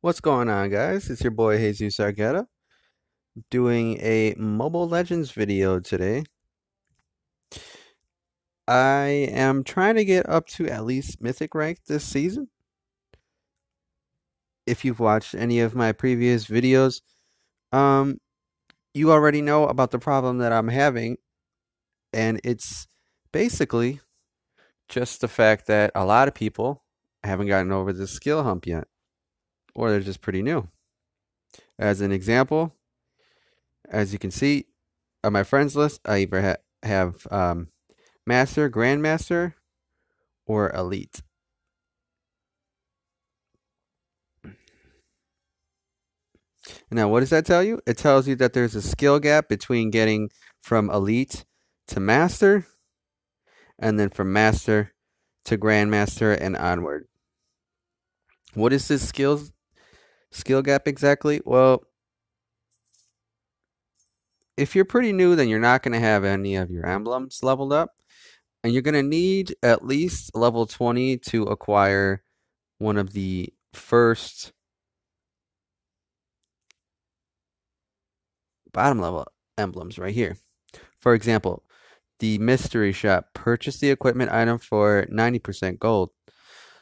What's going on, guys? It's your boy Jesus Argueta doing a Mobile Legends video today. I am trying to get up to at least Mythic rank this season. If you've watched any of my previous videos, um, you already know about the problem that I'm having, and it's basically just the fact that a lot of people haven't gotten over the skill hump yet, or they're just pretty new. As an example, as you can see on my friends list, I either have Master, Grandmaster, or Elite. Now, what does that tell you? It tells you that there's a skill gap between getting from Elite to Master, and then from Master to Grandmaster and onward. What is this skill gap exactly? Well, if you're pretty new, then you're not going to have any of your emblems leveled up, and you're going to need at least level 20 to acquire one of the first bottom level emblems right here. For example, the mystery shop purchased the equipment item for 90% gold.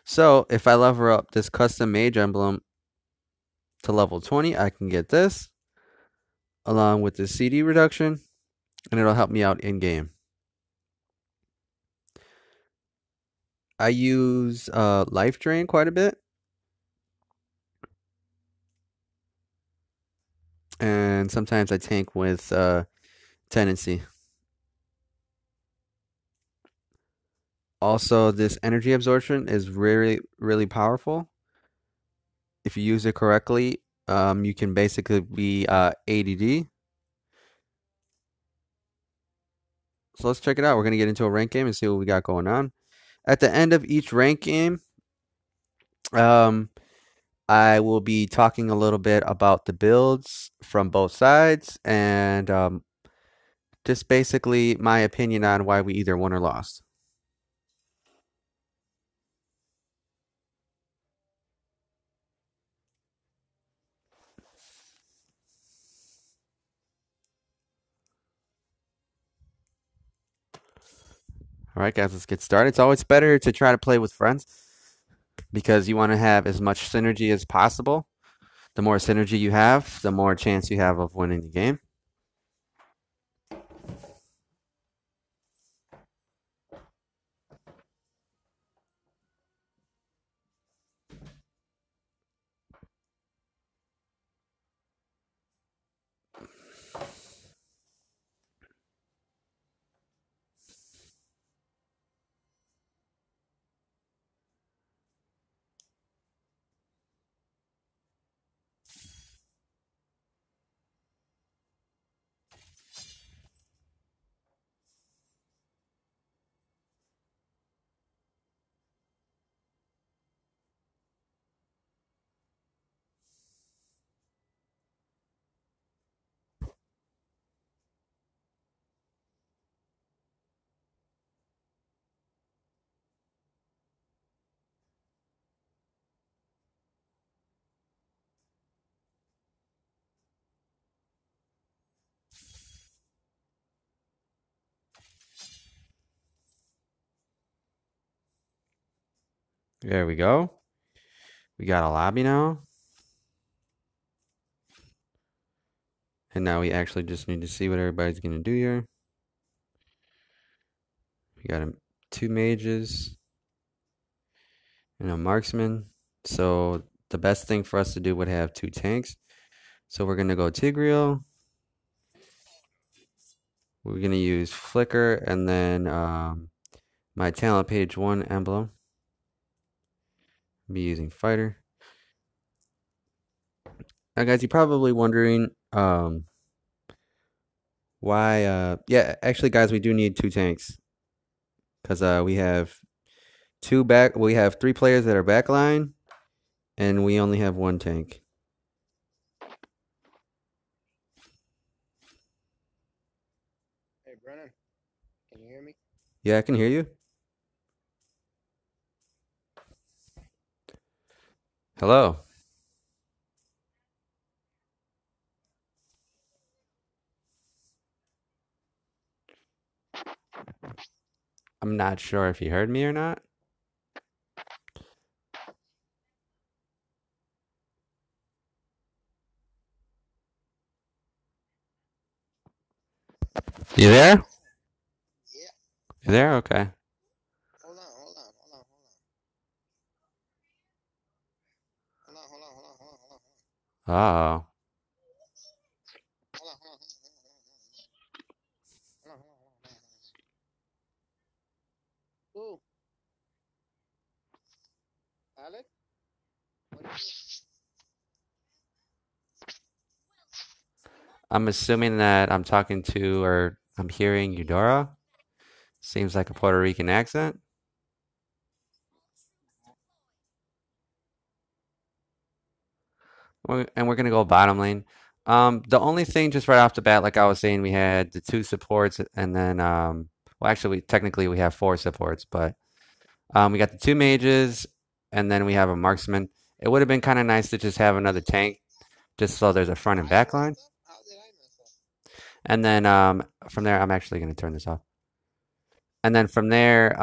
So if I level up this custom mage emblem to level 20, I can get this along with the CD reduction, and it'll help me out in game. I use life drain quite a bit, and sometimes I tank with tendency. Also, this energy absorption is really powerful. If you use it correctly, you can basically be ADD. So let's check it out. We're going to get into a rank game and see what we got going on. At the end of each rank game, um, I will be talking a little bit about the builds from both sides and just basically my opinion on why we either won or lost. All right, guys, let's get started. It's always better to try to play with friends because you want to have as much synergy as possible. The more synergy you have, the more chance you have of winning the game. There we go. We got a lobby now. And now we actually just need to see what everybody's going to do here. We got two mages and a marksman. So the best thing for us to do would have two tanks. So we're going to go Tigreal. We're going to use Flicker and then my talent page 1 emblem. I'll be using Fighter. Now, guys, you're probably wondering why. Yeah, actually, guys, we do need two tanks because we have we have three players that are backline, and we only have one tank. Hey, Brennan, can you hear me? Yeah, I can hear you. Hello. I'm not sure if you heard me or not. You there? Yeah. You there? Okay. Hold on, hold on, hold on, hold on. Hold on, hold on, hold on, hold on, hold on. Oh. Hold on, hold on, hold on, hold on, hold on, hold on, hold on. Ooh, Alex? What is I'm assuming that I'm talking to or I'm hearing Eudora. Seems like a Puerto Rican accent. And we're gonna go bottom lane. The only thing just right off the bat, like I was saying, we had the two supports, and then well, actually, technically we have four supports, but we got the two mages, and then we have a marksman. It would have been kind of nice to just have another tank, just so there's a front and I back line. messed up? How did I mess up? And then from there, I'm actually gonna turn this off. And then from there,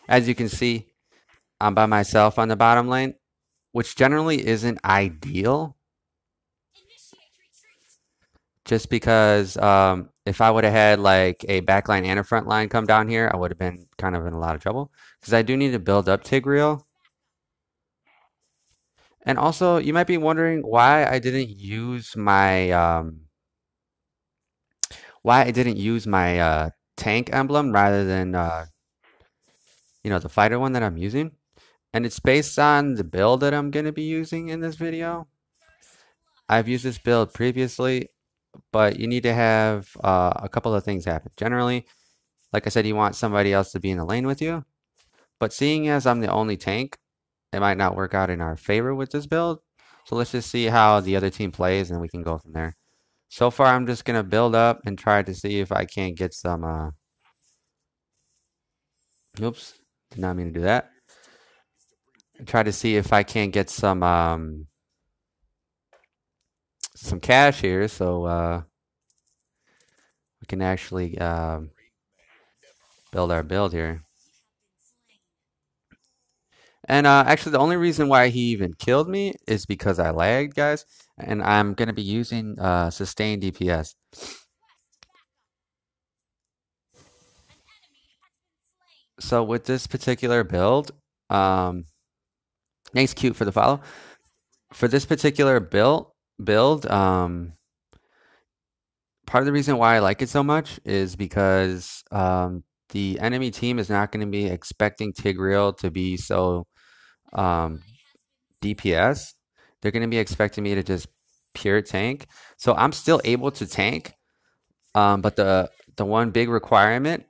as you can see, I'm by myself on the bottom lane, which generally isn't ideal just because if I would have had like a back line and a front line come down here, I would have been kind of in a lot of trouble because I do need to build up Tigreal. And also, you might be wondering why I didn't use my tank emblem rather than the fighter one that I'm using. And it's based on the build that I'm going to be using in this video. I've used this build previously, but you need to have a couple of things happen. Generally, like I said, you want somebody else to be in the lane with you. But seeing as I'm the only tank, it might not work out in our favor with this build. So let's just see how the other team plays and we can go from there. So far, I'm just going to build up and try to see if I can't get some, oops, did not mean to do that. Try to see if I can't get some cash here so we can actually build our build here. And actually, the only reason why he even killed me is because I lagged, guys. And I'm going to be using sustained DPS. So with this particular build, um, thanks, Cute, for the follow. For this particular build, part of the reason why I like it so much is because the enemy team is not going to be expecting Tigreal to be so um, DPS. They're going to be expecting me to just pure tank. So I'm still able to tank, but the one big requirement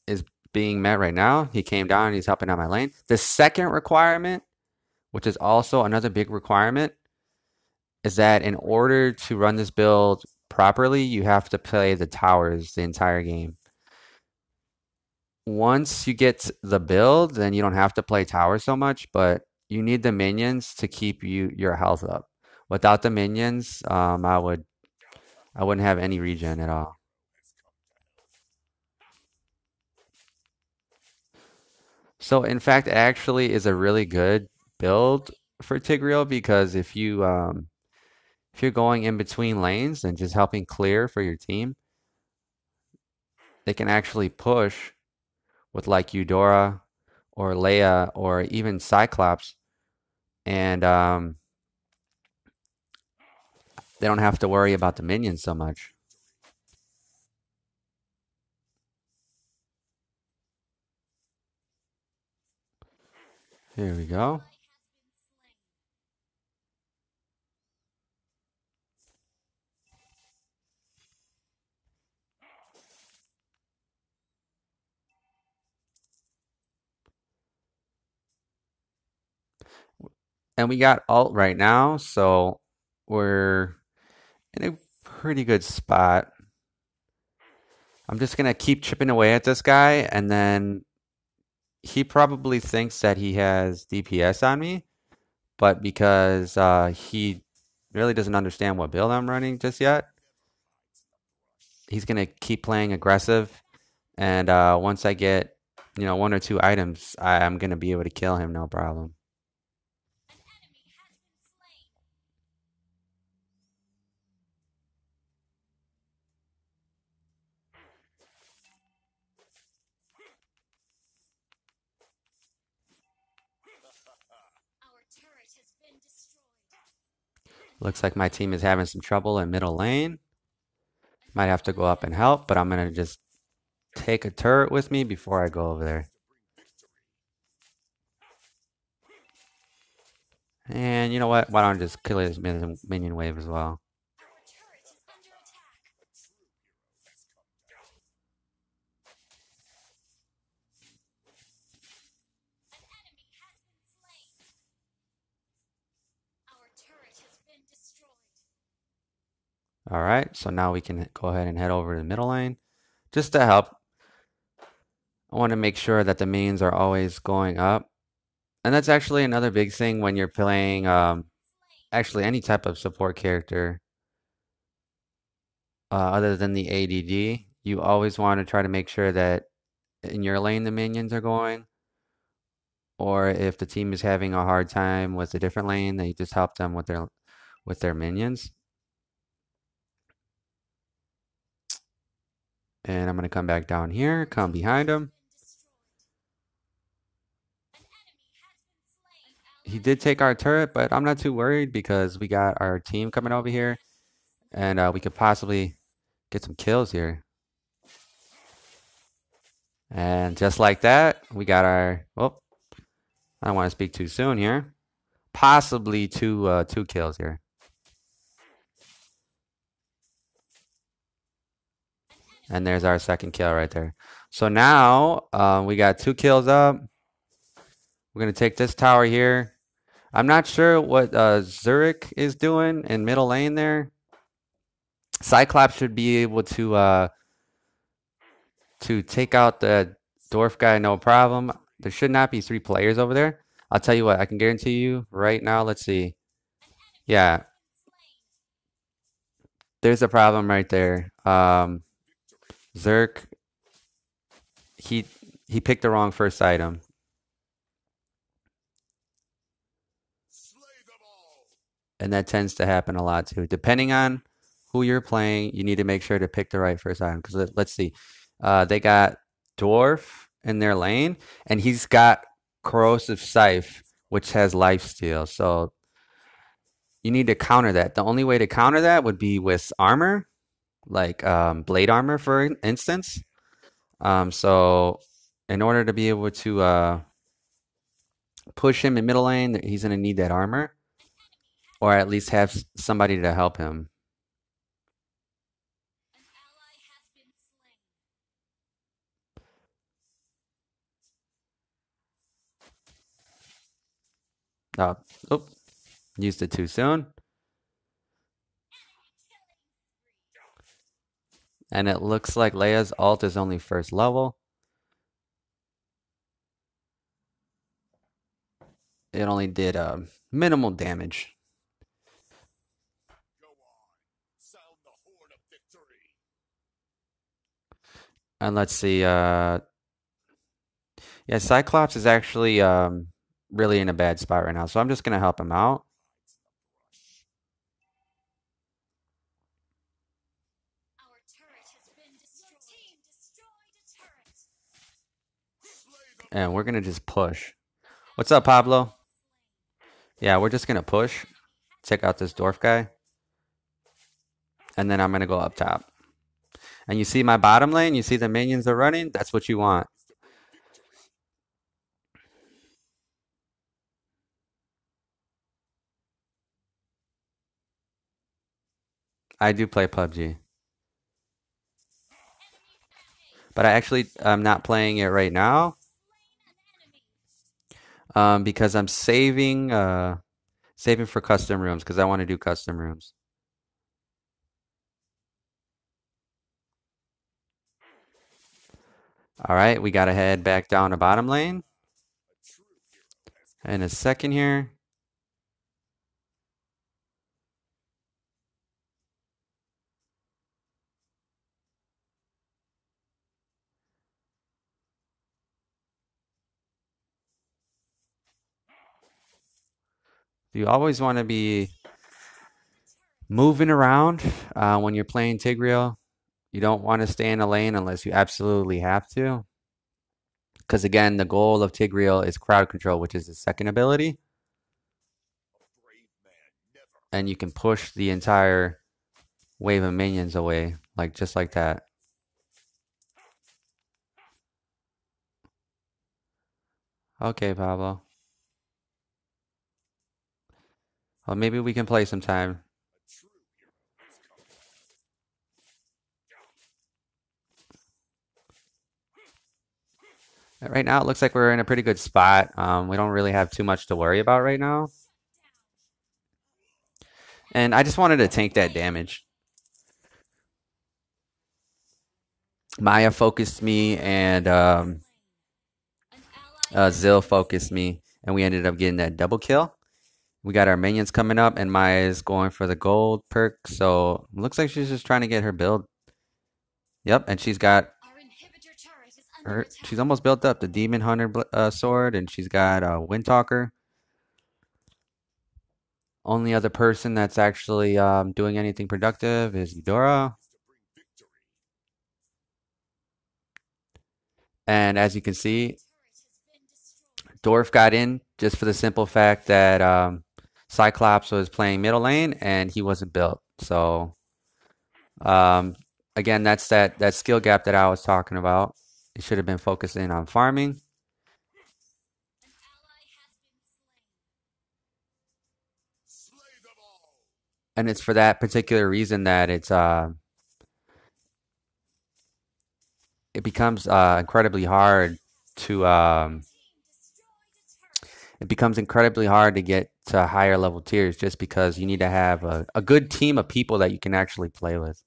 is being met right now. He came down and he's helping out my lane. The second requirement, which is also another big requirement, is that in order to run this build properly, you have to play the towers the entire game. Once you get the build, then you don't have to play towers so much, but you need the minions to keep your health up. Without the minions, I wouldn't have any regen at all. So in fact, it actually is a really good build for Tigreal because if you're going in between lanes and just helping clear for your team, they can actually push with like Eudora or Leia or even Cyclops, and they don't have to worry about the minions so much. Here we go. And we got alt right now, so we're in a pretty good spot. I'm just gonna keep chipping away at this guy, and then he probably thinks that he has DPS on me, but because he really doesn't understand what build I'm running just yet, he's gonna keep playing aggressive. And once I get, one or two items, I'm gonna be able to kill him, no problem. Looks like my team is having some trouble in middle lane. Might have to go up and help, but I'm gonna just take a turret with me before I go over there. And you know what? Why don't I just kill his minion wave as well? All right, so now we can go ahead and head over to the middle lane just to help. I want to make sure that the minions are always going up. And that's actually another big thing when you're playing actually any type of support character other than the ADD. You always want to try to make sure that in your lane the minions are going, or if the team is having a hard time with a different lane, that you just help them with their minions. And I'm gonna come back down here, come behind him. He did take our turret, but I'm not too worried because we got our team coming over here, and we could possibly get some kills here. And just like that, we got our. Oh, I don't want to speak too soon here. Possibly two kills here. And there's our second kill right there. So now we got 2 kills up. We're gonna take this tower here. I'm not sure what Zurich is doing in middle lane there. Cyclops should be able to take out the dwarf guy, no problem. There should not be 3 players over there. I'll tell you what, I can guarantee you right now. Let's see. Yeah, there's a problem right there. Zerk, he he picked the wrong first item, and that tends to happen a lot too. Depending on who you're playing, you need to make sure to pick the right first item. Because let's see, they got dwarf in their lane, and he's got corrosive scythe, which has lifesteal. So you need to counter that. The only way to counter that would be with armor, like blade armor, for instance. So in order to be able to push him in middle lane, he's going to need that armor, or at least have somebody to help him. Uh, oh, used it too soon. And it looks like Leia's ult is only first level. It only did minimal damage. And let's see. Yeah, Cyclops is actually really in a bad spot right now. So I'm just going to help him out. And we're going to just push. What's up, Pablo? Yeah, we're just going to push. Check out this dwarf guy. And then I'm going to go up top. And you see my bottom lane? You see the minions are running? That's what you want. I do play PUBG. But I'm not playing it right now because I'm saving for custom rooms because I want to do custom rooms. All right, we got to head back down to bottom lane in a second here. You always want to be moving around when you're playing Tigreal. You don't want to stay in a lane unless you absolutely have to. Because again, the goal of Tigreal is crowd control, which is the second ability. And you can push the entire wave of minions away, like just like that. Okay, Pablo. Well, maybe we can play sometime. Right now, it looks like we're in a pretty good spot. We don't really have too much to worry about right now. And I just wanted to tank that damage. Maya focused me, and Zill focused me, and we ended up getting that double kill. We got our minions coming up, and Maya's going for the gold perk. So it looks like she's just trying to get her build. Yep, and she's got her. She's almost built up the Demon Hunter sword, and she's got Windtalker. Only other person that's actually doing anything productive is Eudora. And as you can see, Dwarf got in just for the simple fact that Cyclops was playing middle lane and he wasn't built. So um, again, that's that skill gap that I was talking about. He should have been focusing on farming. And it's for that particular reason that it becomes incredibly hard to it becomes incredibly hard to get to higher level tiers just because you need to have a good team of people that you can actually play with.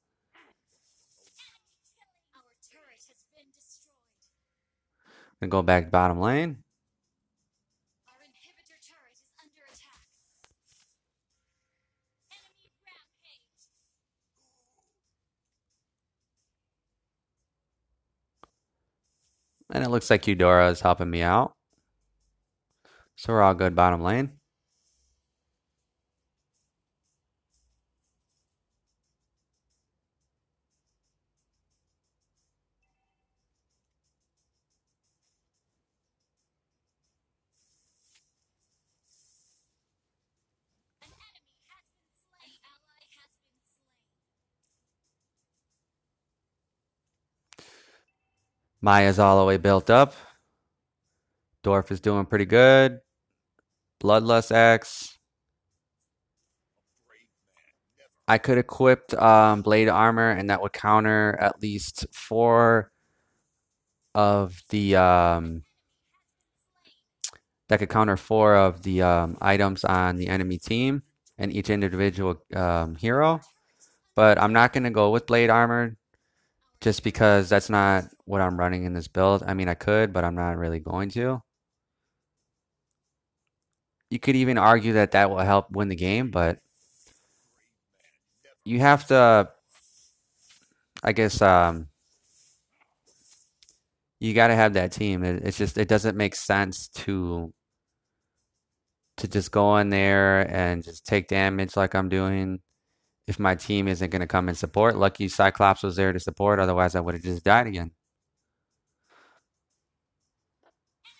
Gonna go back bottom lane. And it looks like Eudora is helping me out. So we're all good bottom lane. Maya's all the way built up. Dorf is doing pretty good. Bloodlust X. I could equip blade armor, and that would counter at least four of the that could counter four of the items on the enemy team and each individual hero. But I'm not gonna go with blade armor just because that's not what I'm running in this build. I mean, I could, but I'm not really going to. You could even argue that that will help win the game, but you have to, I guess, you got to have that team. It's just it doesn't make sense to just go in there and just take damage like I'm doing if my team isn't going to come and support. Lucky Cyclops was there to support, otherwise I would have just died again.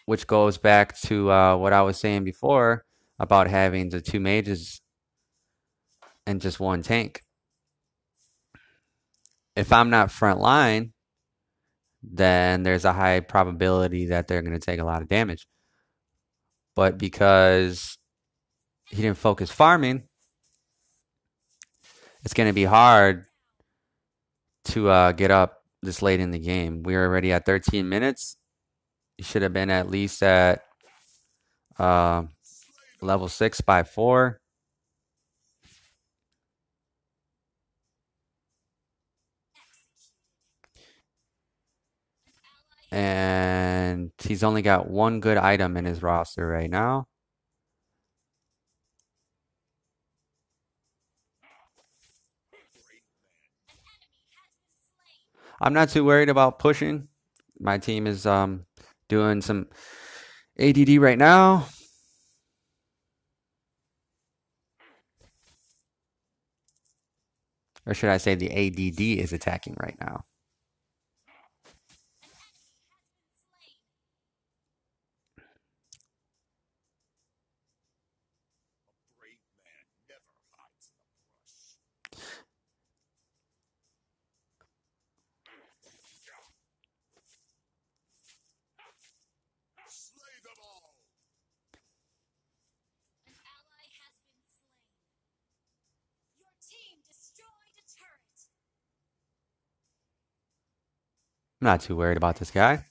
Which goes back to what I was saying before about having the two mages and just one tank. If I'm not front line, then there's a high probability that they're going to take a lot of damage. But because he didn't focus farming, it's going to be hard to get up this late in the game. We're already at 13 minutes. You should have been at least at uh, level 6 by 4. And he's only got one good item in his roster right now. I'm not too worried about pushing. My team is doing some ADD right now. Or should I say the ADD is attacking right now? I'm not too worried about this guy.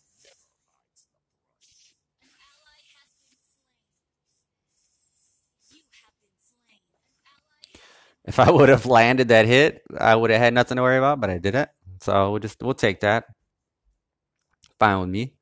If I would have landed that hit, I would have had nothing to worry about, but I didn't. So we'll take that. Fine with me.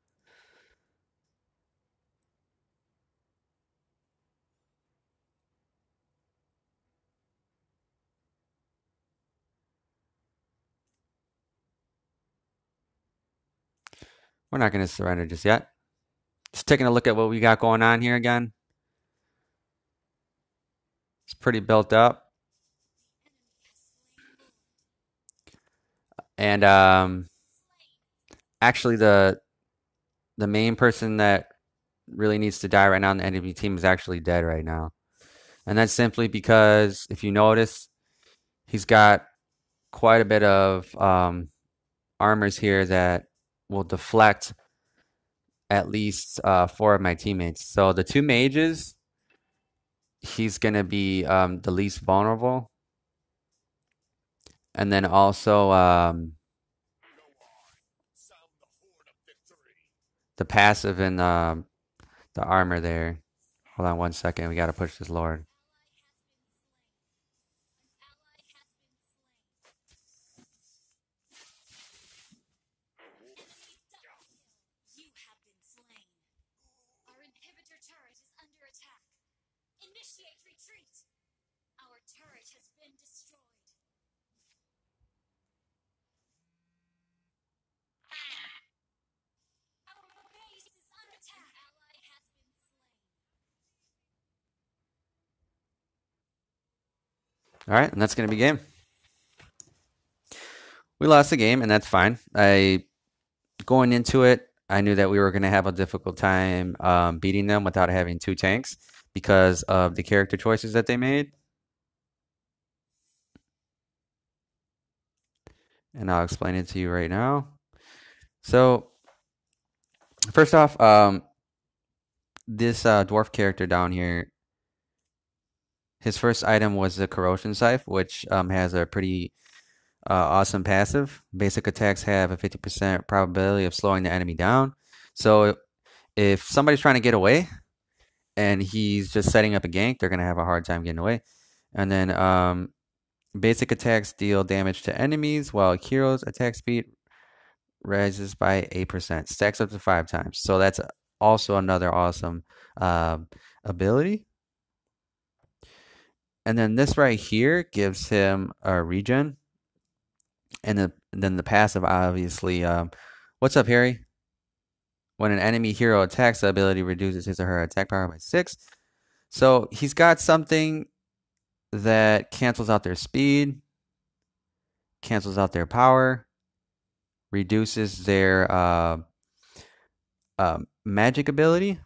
We're not gonna surrender just yet. Just taking a look at what we got going on here again. It's pretty built up. And actually the main person that really needs to die right now on the enemy team is actually dead right now. And that's simply because if you notice, he's got quite a bit of armors here that will deflect at least four of my teammates. So the two mages, he's gonna be the least vulnerable. And then also the passive and the armor there. Hold on one second. We gotta push this Lord. All right, and that's gonna be game. We lost the game, and that's fine. I going into it, I knew that we were gonna have a difficult time beating them without having two tanks because of the character choices that they made. And I'll explain it to you right now. So first off, this dwarf character down here, his first item was the corrosion scythe, which has a pretty awesome passive. Basic attacks have a 50% probability of slowing the enemy down. So if somebody's trying to get away and he's just setting up a gank, they're gonna have a hard time getting away. And then basic attacks deal damage to enemies, while heroes attack speed rises by 8%, stacks up to 5 times. So that's also another awesome uh, ability. And then this right here gives him a regen. And then the passive, obviously. What's up, Harry? When an enemy hero attacks, the ability reduces his or her attack power by 6. So he's got something that cancels out their speed, cancels out their power, reduces their magic ability.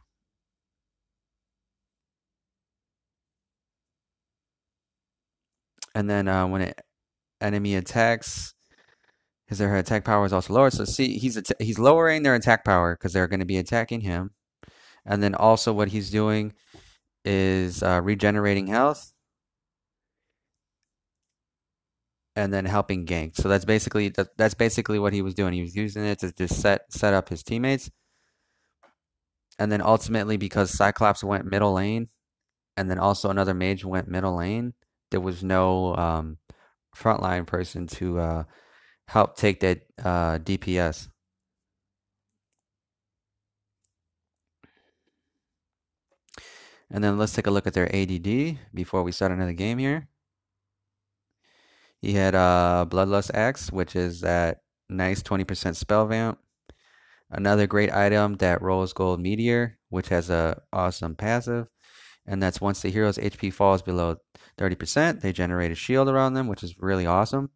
And then when an enemy attacks, his or her attack power is also lower. So see, he's lowering their attack power because they're going to be attacking him. And then also what he's doing is regenerating health and then helping gank. So that's basically what he was doing. He was using it to just set up his teammates. And then ultimately, because Cyclops went middle lane, and then also another mage went middle lane, there was no frontline person to help take that DPS. And then let's take a look at their ADD before we start another game here. He had Bloodlust Axe, which is that nice 20% spell vamp. Another great item, that Rose Gold Meteor, which has a awesome passive. and that's once the hero's HP falls below 30%, they generate a shield around them, which is really awesome.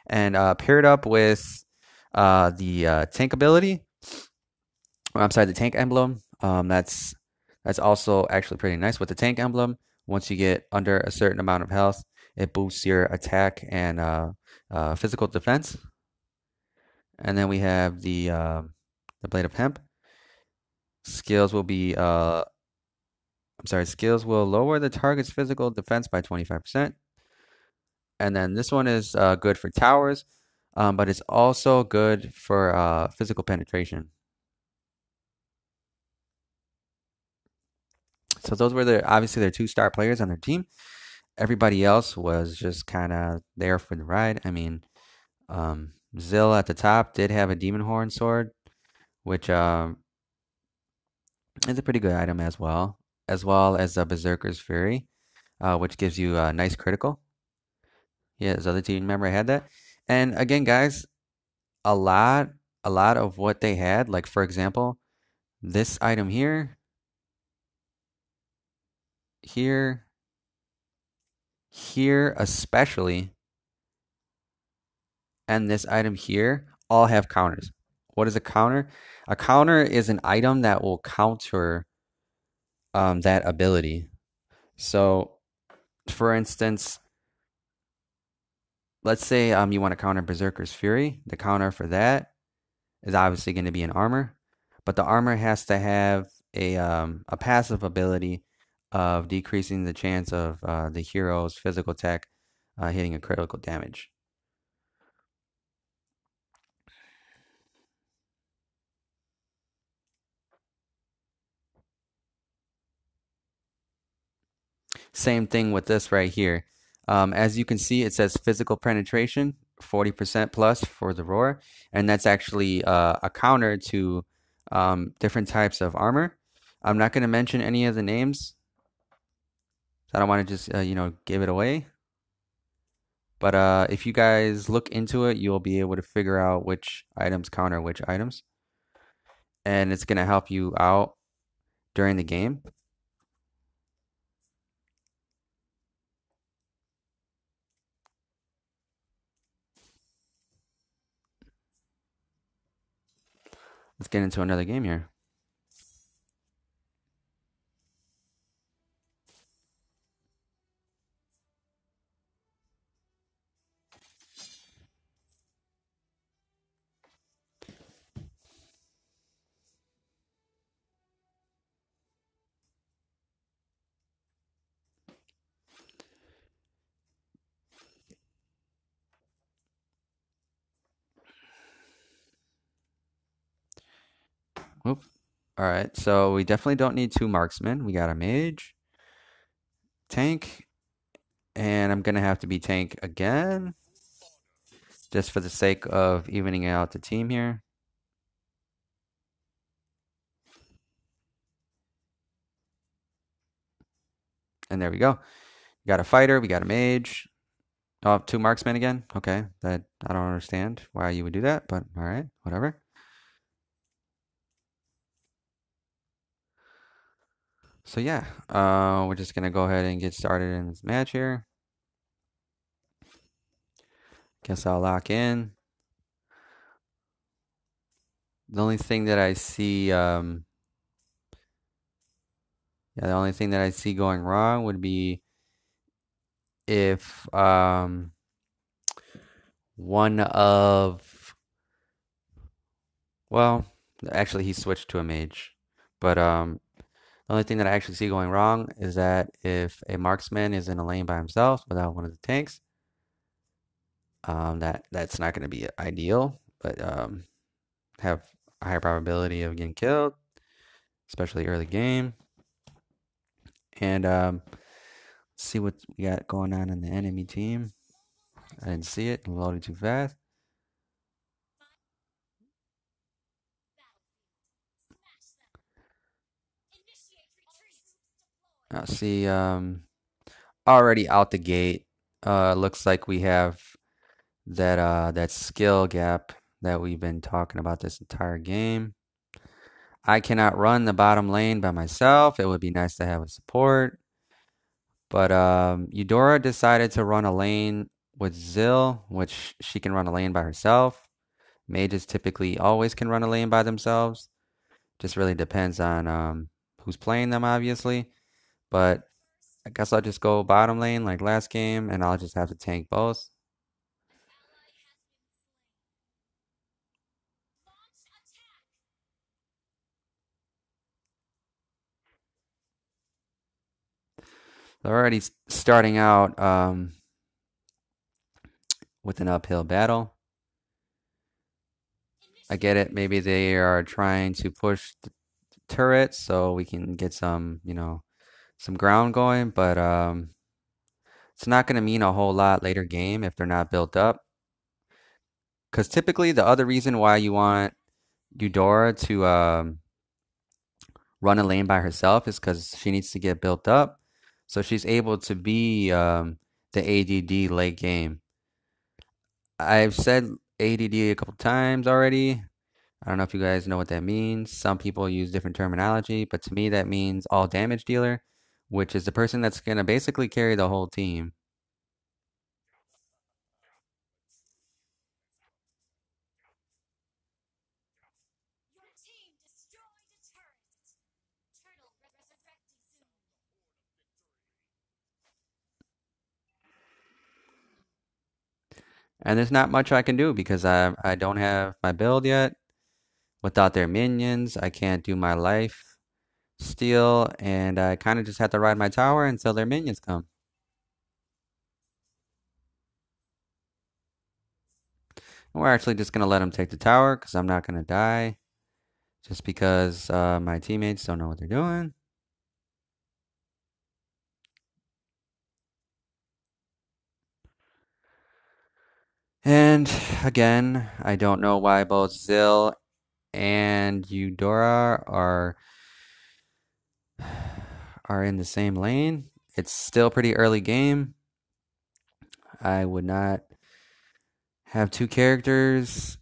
And paired up with the tank ability, I'm sorry, the tank emblem. That's also actually pretty nice with the tank emblem. Once you get under a certain amount of health, it boosts your attack and physical defense. And then we have the blade of hemp. Skills will be I'm sorry, skills will lower the target's physical defense by 25%. And then this one is good for towers, but it's also good for physical penetration. So those were obviously their two-star players on their team. Everybody else was just kind of there for the ride. I mean, Zill at the top did have a demon horn sword, which is a pretty good item as well as a Berserker's Fury, which gives you a nice critical. Yeah, his other team member had that. And again, guys, a lot, a lot of what they had, like for example, this item here, here, here especially, and this item here, all have counters. What is a counter? A counter is an item that will counter that ability. So, for instance, let's say you want to counter Berserker's Fury. The counter for that is obviously going to be an armor, but the armor has to have a passive ability of decreasing the chance of the hero's physical attack hitting a critical damage. Same thing with this right here. As you can see, it says physical penetration, 40% plus for the roar, and that's actually a counter to different types of armor. I'm not going to mention any of the names. I don't want to just give it away. But if you guys look into it, you'll be able to figure out which items counter which items, and it's going to help you out during the game. Let's get into another game here. Oop. All right, so we definitely don't need two marksmen. We got a mage, tank, and I'm gonna have to be tank again, just for the sake of evening out the team here. And there we go. We got a fighter, we got a mage. Oh, two marksmen again. Okay, that I don't understand why you would do that, but all right, whatever. So yeah, we're just gonna go ahead and get started in this match here. Guess I'll lock in. The only thing that I see, yeah, the only thing that I see going wrong would be if one of, well, actually he switched to a mage, but the only thing that I actually see going wrong is that if a marksman is in a lane by himself without one of the tanks, that's not going to be ideal, but have a higher probability of getting killed, especially early game. And see what we got going on in the enemy team. I didn't see it. Loaded too fast. I see. Already out the gate. Looks like we have that skill gap that we've been talking about this entire game. I cannot run the bottom lane by myself. It would be nice to have a support. But Eudora decided to run a lane with Zill, which she can run a lane by herself. Mages typically always can run a lane by themselves. Just really depends on who's playing them, obviously. But I guess I'll just go bottom lane like last game, and I'll just have to tank both. They're already starting out with an uphill battle. I get it. Maybe they are trying to push the turret so we can get some, some ground going, but it's not going to mean a whole lot later game if they're not built up. Because typically the other reason why you want Eudora to run a lane by herself is because she needs to get built up, so she's able to be the ADD late game. I've said ADD a couple times already. I don't know if you guys know what that means. Some people use different terminology, but to me that means all damage dealer, which is the person that's gonna basically carry the whole team. And there's not much I can do because I don't have my build yet. Without their minions, I can't do my life steal, and I kind of just have to ride my tower until their minions come. And we're actually just gonna let them take the tower because I'm not gonna die just because my teammates don't know what they're doing. And again, I don't know why both Zill and Eudora are in the same lane. It's still pretty early game. I would not have two characters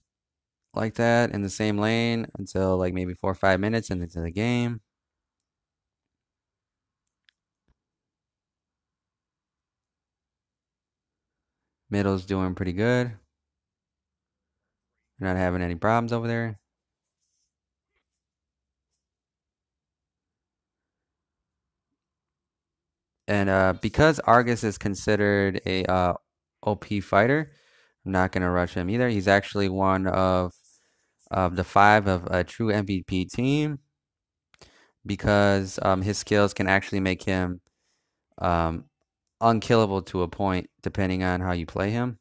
like that in the same lane until like maybe 4 or 5 minutes into the game. Middle's doing pretty good. We're not having any problems over there. And because Argus is considered a OP fighter, I'm not gonna rush him either. He's actually one of the five of a true MVP team because his skills can actually make him um, unkillable to a point, depending on how you play him.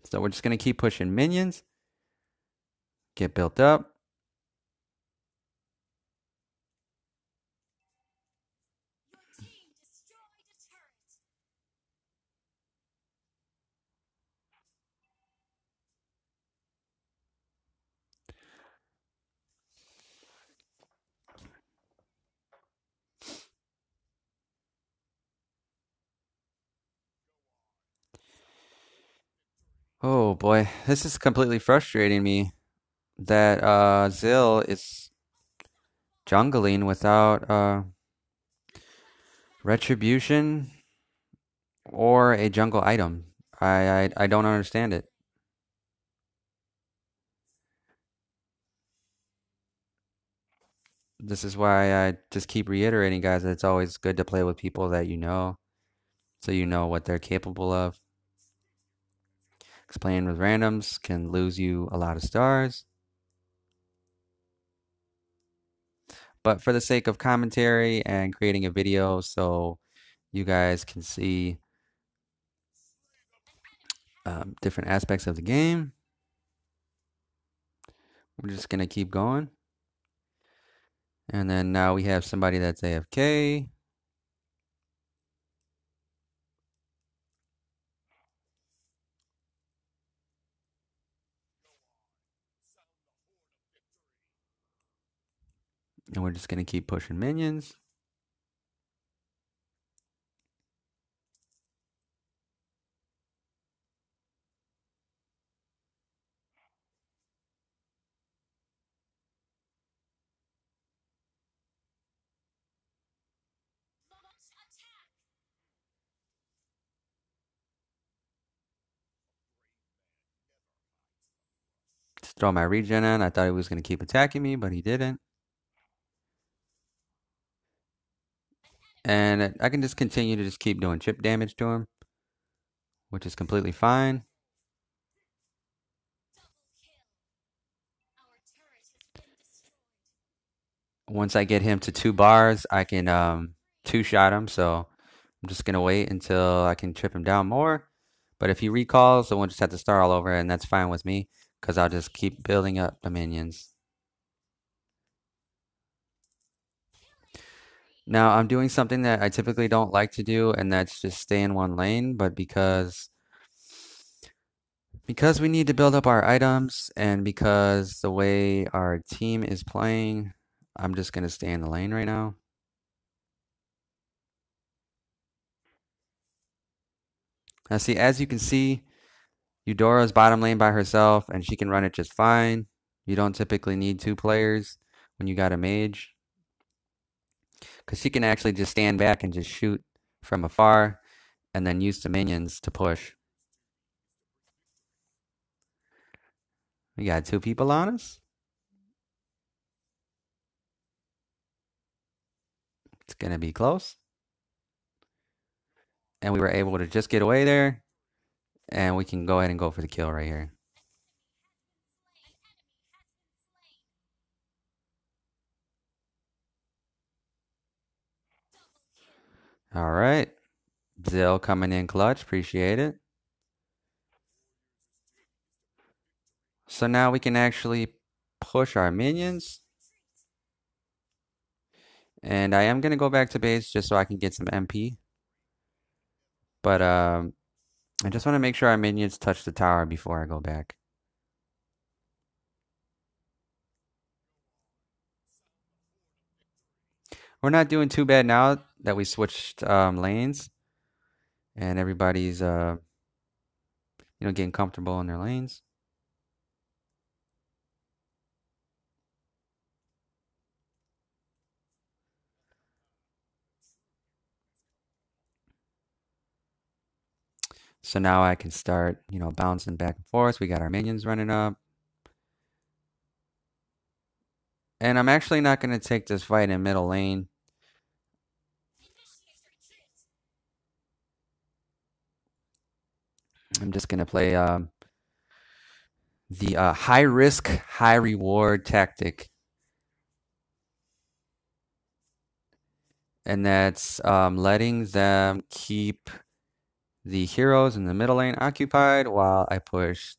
So we're just gonna keep pushing minions, get built up, oh boy, this is completely frustrating me that Zill is jungling without retribution or a jungle item. I don't understand it. This is why I just keep reiterating, guys, that it's always good to play with people that you know, so you know what they're capable of. 'Cause playing with randoms can lose you a lot of stars. But for the sake of commentary and creating a video so you guys can see different aspects of the game, we're just going to keep going. And then now we have somebody that's AFK. And we're just going to keep pushing minions. throw my regen in. I thought he was going to keep attacking me, but he didn't. And I can just continue to just keep doing chip damage to him, which is completely fine. Once I get him to 2 bars, I can two-shot him. So I'm just going to wait until I can chip him down more. But if he recalls, then we'll just have to start all over, and that's fine with me because I'll just keep building up the minions. Now, I'm doing something that I typically don't like to do, and that's just stay in one lane, but because we need to build up our items and because the way our team is playing, I'm just going to stay in the lane right now. Now, see, as you can see, Eudora's bottom lane by herself, and she can run it just fine. You don't typically need 2 players when you got a mage, because she can actually just stand back and just shoot from afar and then use the minions to push. We got 2 people on us. It's going to be close. And we were able to just get away there, and we can go ahead and go for the kill right here. All right. Zill coming in clutch. Appreciate it. So now we can actually push our minions. And I am going to go back to base just so I can get some MP. But I just want to make sure our minions touch the tower before I go back. We're not doing too bad now that we switched lanes. And everybody's getting comfortable in their lanes. So now I can start, bouncing back and forth. We got our minions running up. And I'm actually not going to take this fight in middle lane. I'm just going to play the high risk, high reward tactic. And that's letting them keep the heroes in the middle lane occupied while I push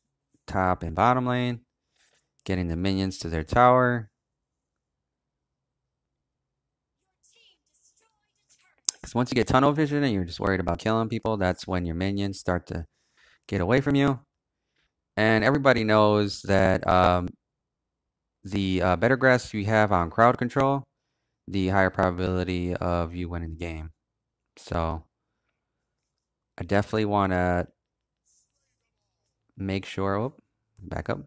top and bottom lane, getting the minions to their tower. Because once you get tunnel vision and you're just worried about killing people, that's when your minions start to get away from you. And everybody knows that the better grasp you have on crowd control, the higher probability of you winning the game. So I definitely want to make sure. Oh, back up.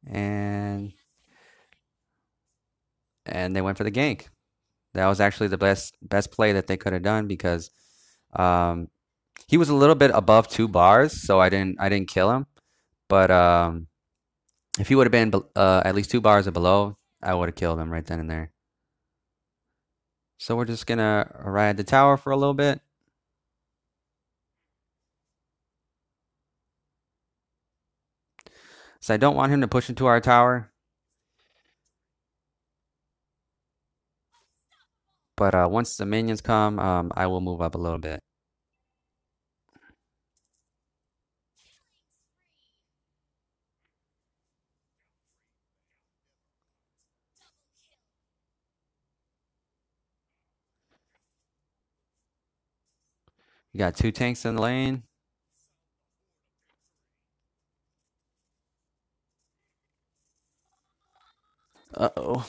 And they went for the gank. That was actually the best play that they could have done because um, he was a little bit above 2 bars, so I didn't kill him. But if he would have been at least 2 bars or below, I would have killed him right then and there. So we're just gonna ride the tower for a little bit. So I don't want him to push into our tower. But once the minions come, I will move up a little bit. You got 2 tanks in the lane. Uh-oh.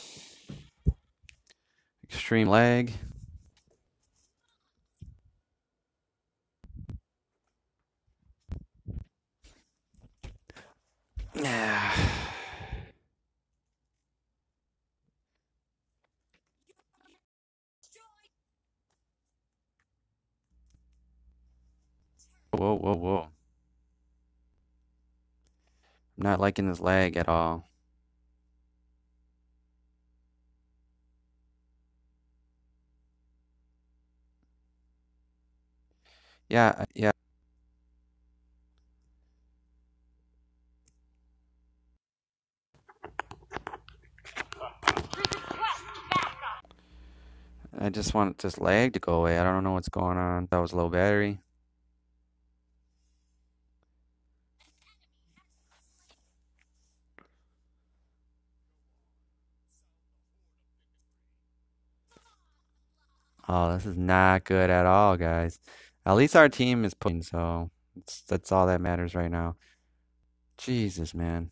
Extreme lag. Yeah. Whoa, whoa, whoa. I'm not liking this lag at all. Yeah, yeah. I just want this lag to go away. I don't know what's going on. That was low battery. Oh, this is not good at all, guys. At least our team is putting, so that's all that matters right now. Jesus, man.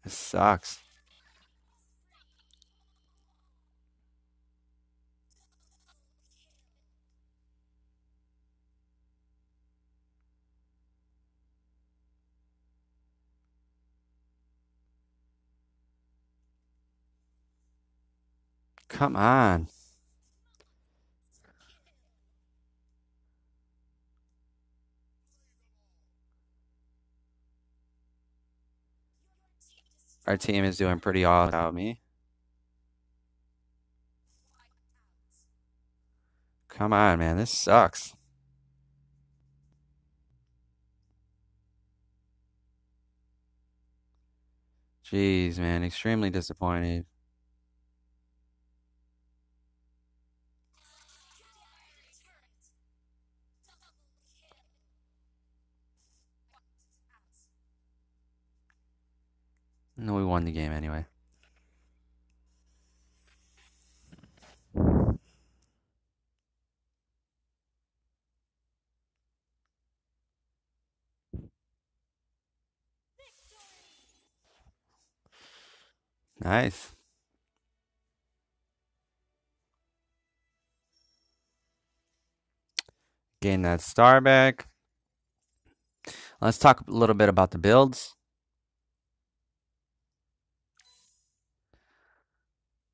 This sucks. Come on. Our team is doing pretty awesome without me. Come on, man. This sucks. Jeez, man. Extremely disappointed. No, we won the game anyway. Nice. Gain that star back. Let's talk a little bit about the builds.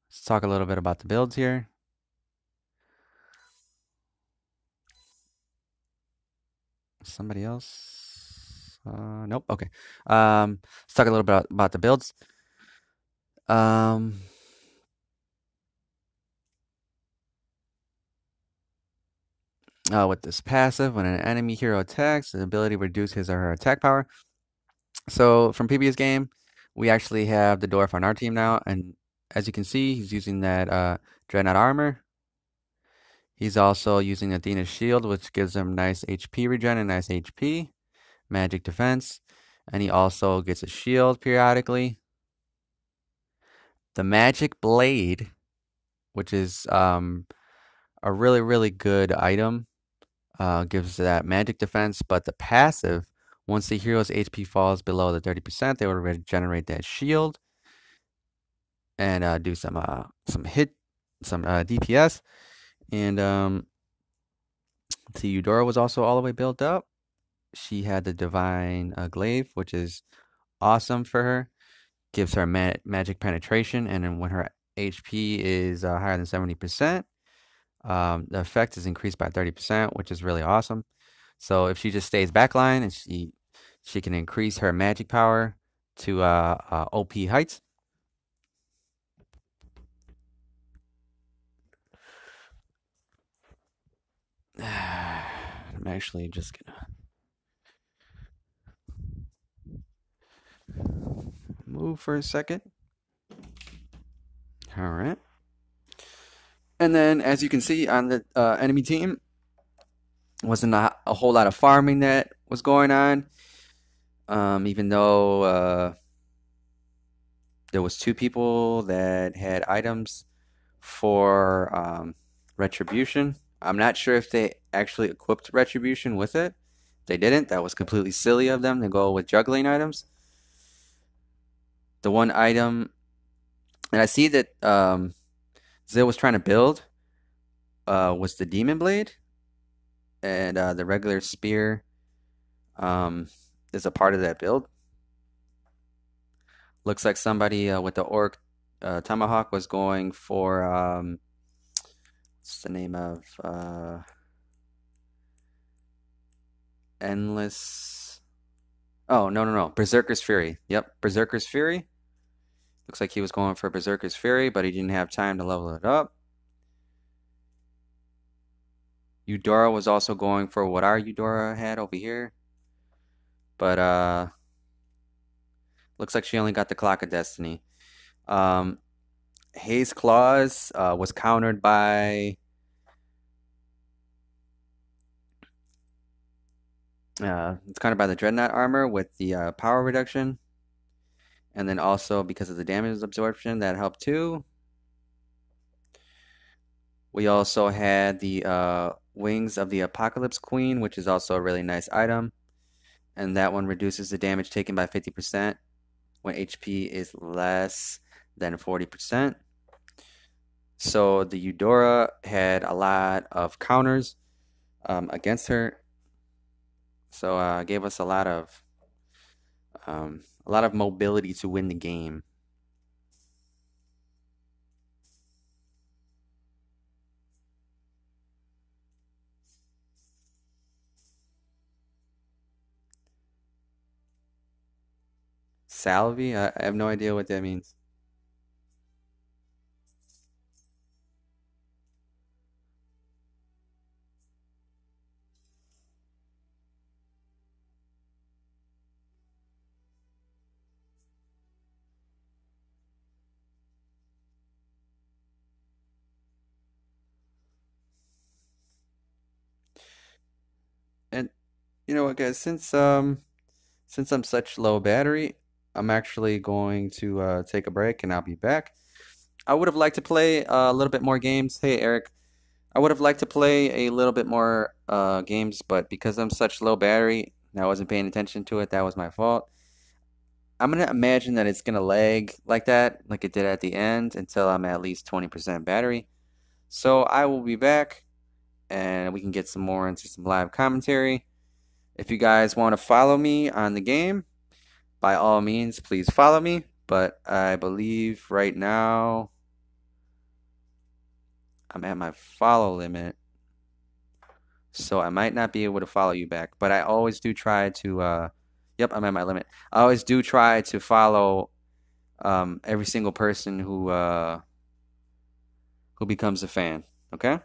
Let's talk a little bit about the builds here. Somebody else? Nope. Okay. Let's talk a little bit about the builds. Um, with this passive, when an enemy hero attacks, the ability reduces his or her attack power. So from previous game, we actually have the dwarf on our team now, and as you can see, he's using that dreadnought armor. He's also using Athena's shield, which gives him nice HP regen and nice HP, magic defense, and he also gets a shield periodically. The magic blade, which is a really good item, gives that magic defense, but the passive, once the hero's HP falls below the 30%, they will regenerate that shield and do some hit, some DPS. And Theodora was also all the way built up. She had the divine glaive, which is awesome for her. Gives her magic penetration, and then when her HP is higher than 70%, the effect is increased by 30%, which is really awesome. So if she just stays backline and she can increase her magic power to OP heights. I'm actually just gonna move for a second. All right. And then, as you can see on the enemy team, wasn't a whole lot of farming that was going on. Even though there was two people that had items for retribution. I'm not sure if they actually equipped retribution with it. If they didn't, that was completely silly of them to go with juggling items. The one item, and I see that Zil was trying to build was the Demon Blade, and the regular spear um, is a part of that build. Looks like somebody with the Orc Tomahawk was going for what's the name of Endless? Oh, no, no, no. Berserker's Fury. Yep, Berserker's Fury. Looks like he was going for Berserker's Fury, but he didn't have time to level it up. Eudora was also going for what our Eudora had over here, but looks like she only got the Clock of Destiny. Um, Haze Claws was countered by it's countered by the Dreadnought armor with the power reduction, and then also because of the damage absorption that helped too. We also had the Wings of the Apocalypse Queen, which is also a really nice item, and that one reduces the damage taken by 50% when HP is less than 40%. So the Eudora had a lot of counters against her, so gave us a lot of mobility to win the game. Salvi, I have no idea what that means. And you know what, guys? Since I'm such low battery, I'm actually going to take a break, and I'll be back. I would have liked to play a little bit more games. Hey, Eric, I would have liked to play a little bit more games, but because I'm such low battery and I wasn't paying attention to it, that was my fault. I'm gonna imagine that it's gonna lag like that, like it did at the end, until I'm at least 20% battery. So I will be back, and we can get some more into some live commentary. If you guys want to follow me on the game, by all means, please follow me. But I believe right now I'm at my follow limit, so I might not be able to follow you back. But I always do try to, yep, I'm at my limit. I always do try to follow every single person who becomes a fan. Okay?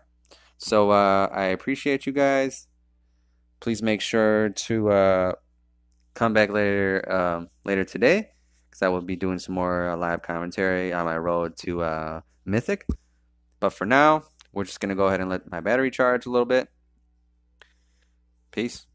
So I appreciate you guys. Please make sure to come back later today, because I will be doing some more live commentary on my road to Mythic. But for now, we're just gonna go ahead and let my battery charge a little bit. Peace.